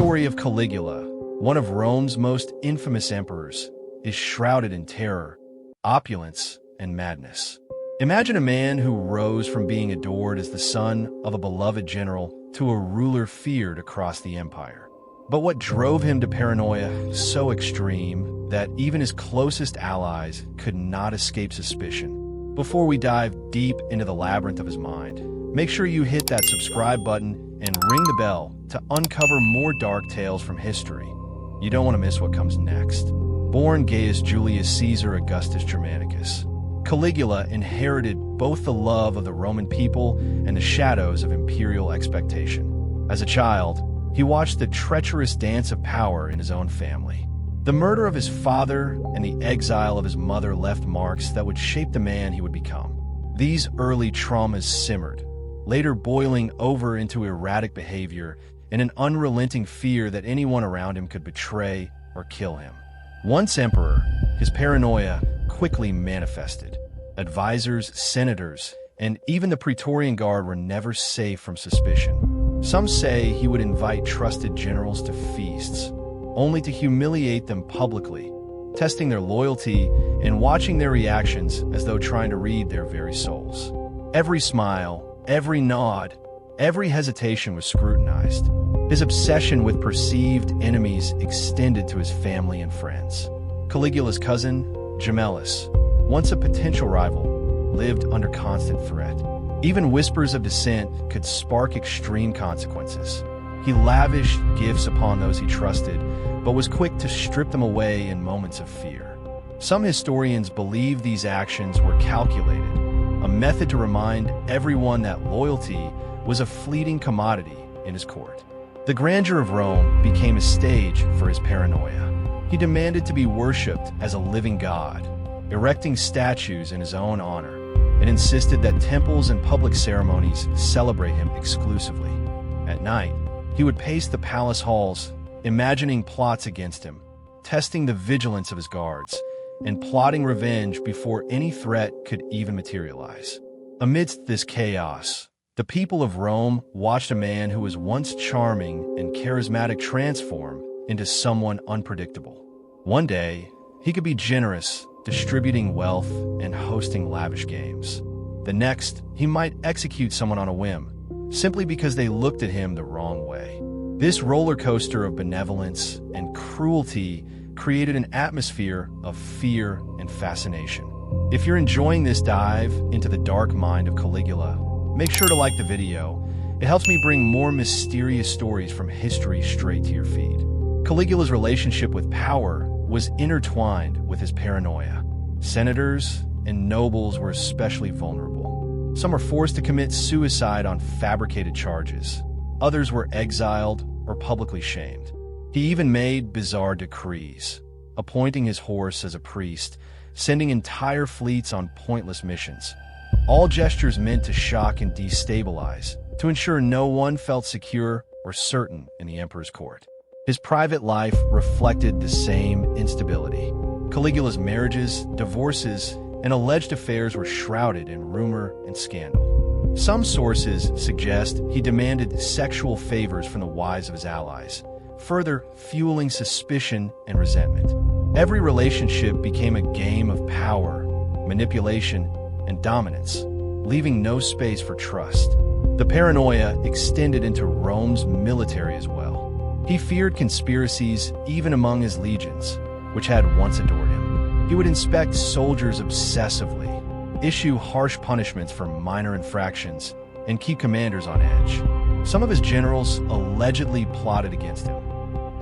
story of Caligula, one of Rome's most infamous emperors, is shrouded in terror, opulence, and madness. Imagine a man who rose from being adored as the son of a beloved general to a ruler feared across the empire. But what drove him to paranoia so extreme that even his closest allies could not escape suspicion? Before we dive deep into the labyrinth of his mind, make sure you hit that subscribe button and ring the bell to uncover more dark tales from history. You don't want to miss what comes next. Born Gaius Julius Caesar Augustus Germanicus, Caligula inherited both the love of the Roman people and the shadows of imperial expectation. As a child, he watched the treacherous dance of power in his own family. The murder of his father and the exile of his mother left marks that would shape the man he would become. These early traumas simmered, later boiling over into erratic behavior and an unrelenting fear that anyone around him could betray or kill him. Once emperor, his paranoia quickly manifested. Advisors, senators, and even the Praetorian Guard were never safe from suspicion. Some say he would invite trusted generals to feasts, only to humiliate them publicly, testing their loyalty and watching their reactions as though trying to read their very souls. Every smile, every nod, every hesitation was scrutinized. His obsession with perceived enemies extended to his family and friends. Caligula's cousin, Gemellus, once a potential rival, lived under constant threat. Even whispers of dissent could spark extreme consequences. He lavished gifts upon those he trusted, but was quick to strip them away in moments of fear. Some historians believe these actions were calculated, a method to remind everyone that loyalty was a fleeting commodity in his court. The grandeur of Rome became a stage for his paranoia. He demanded to be worshipped as a living god, erecting statues in his own honor, and insisted that temples and public ceremonies celebrate him exclusively. At night, he would pace the palace halls, imagining plots against him, testing the vigilance of his guards, and plotting revenge before any threat could even materialize. Amidst this chaos, the people of Rome watched a man who was once charming and charismatic transform into someone unpredictable. One day, he could be generous, distributing wealth and hosting lavish games. The next, he might execute someone on a whim, simply because they looked at him the wrong way. This roller coaster of benevolence and cruelty created an atmosphere of fear and fascination. If you're enjoying this dive into the dark mind of Caligula, make sure to like the video. It helps me bring more mysterious stories from history straight to your feed. Caligula's relationship with power was intertwined with his paranoia. Senators and nobles were especially vulnerable. Some were forced to commit suicide on fabricated charges. Others were exiled or publicly shamed. He even made bizarre decrees, appointing his horse as a priest, sending entire fleets on pointless missions. All gestures meant to shock and destabilize, to ensure no one felt secure or certain in the emperor's court. His private life reflected the same instability. Caligula's marriages, divorces, and alleged affairs were shrouded in rumor and scandal. Some sources suggest he demanded sexual favors from the wives of his allies, further fueling suspicion and resentment. Every relationship became a game of power, manipulation, and dominance, leaving no space for trust. The paranoia extended into Rome's military as well. He feared conspiracies even among his legions, which had once adored him. He would inspect soldiers obsessively, issue harsh punishments for minor infractions, and keep commanders on edge. Some of his generals allegedly plotted against him,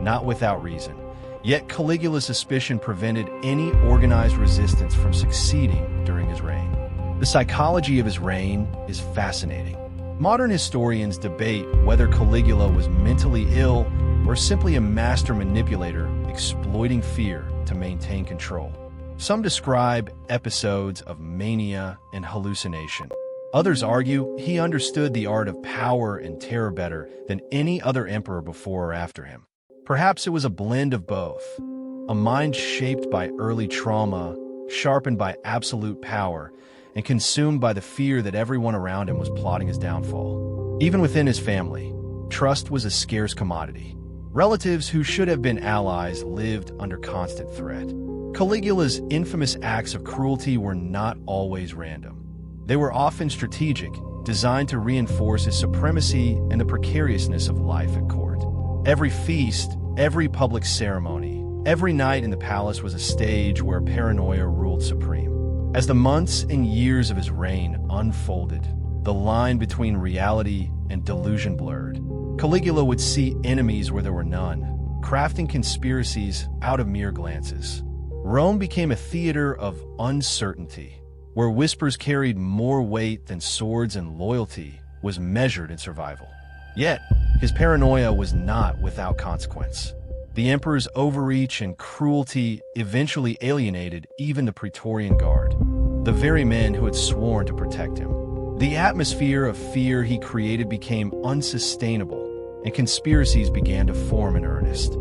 not without reason. Yet Caligula's suspicion prevented any organized resistance from succeeding during his reign. The psychology of his reign is fascinating. Modern historians debate whether Caligula was mentally ill or simply a master manipulator exploiting fear to maintain control. Some describe episodes of mania and hallucination. Others argue he understood the art of power and terror better than any other emperor before or after him. Perhaps it was a blend of both, a mind shaped by early trauma, sharpened by absolute power, and consumed by the fear that everyone around him was plotting his downfall. Even within his family, trust was a scarce commodity. Relatives who should have been allies lived under constant threat. Caligula's infamous acts of cruelty were not always random. They were often strategic, designed to reinforce his supremacy and the precariousness of life at court. Every feast, every public ceremony, every night in the palace was a stage where paranoia ruled supreme. As the months and years of his reign unfolded, the line between reality and delusion blurred. Caligula would see enemies where there were none, crafting conspiracies out of mere glances. Rome became a theater of uncertainty, where whispers carried more weight than swords and loyalty was measured in survival. Yet, his paranoia was not without consequence. The emperor's overreach and cruelty eventually alienated even the Praetorian Guard, the very men who had sworn to protect him. The atmosphere of fear he created became unsustainable, and conspiracies began to form in earnest.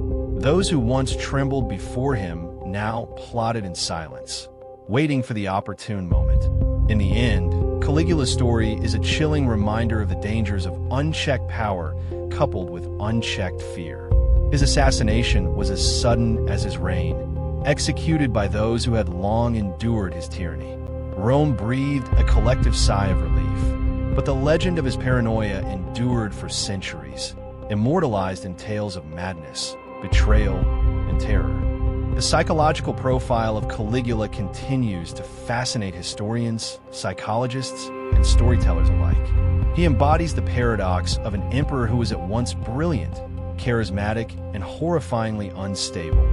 Those who once trembled before him now plotted in silence, waiting for the opportune moment. In the end, Caligula's story is a chilling reminder of the dangers of unchecked power coupled with unchecked fear. His assassination was as sudden as his reign, executed by those who had long endured his tyranny. Rome breathed a collective sigh of relief, but the legend of his paranoia endured for centuries, immortalized in tales of madness, betrayal, and terror. The psychological profile of Caligula continues to fascinate historians, psychologists, and storytellers alike. He embodies the paradox of an emperor who was at once brilliant, charismatic, and horrifyingly unstable.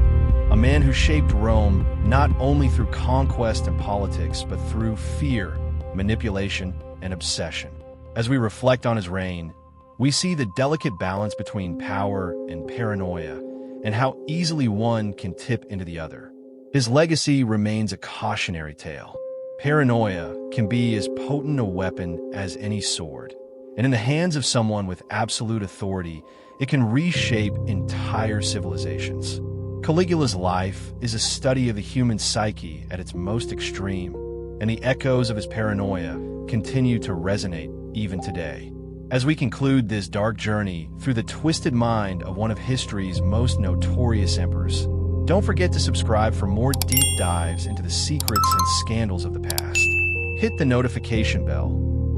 A man who shaped Rome not only through conquest and politics, but through fear, manipulation, and obsession. As we reflect on his reign, we see the delicate balance between power and paranoia, and how easily one can tip into the other. His legacy remains a cautionary tale. Paranoia can be as potent a weapon as any sword, and in the hands of someone with absolute authority, it can reshape entire civilizations. Caligula's life is a study of the human psyche at its most extreme, and the echoes of his paranoia continue to resonate even today. As we conclude this dark journey through the twisted mind of one of history's most notorious emperors, don't forget to subscribe for more deep dives into the secrets and scandals of the past. Hit the notification bell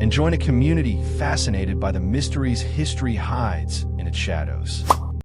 and join a community fascinated by the mysteries history hides in its shadows.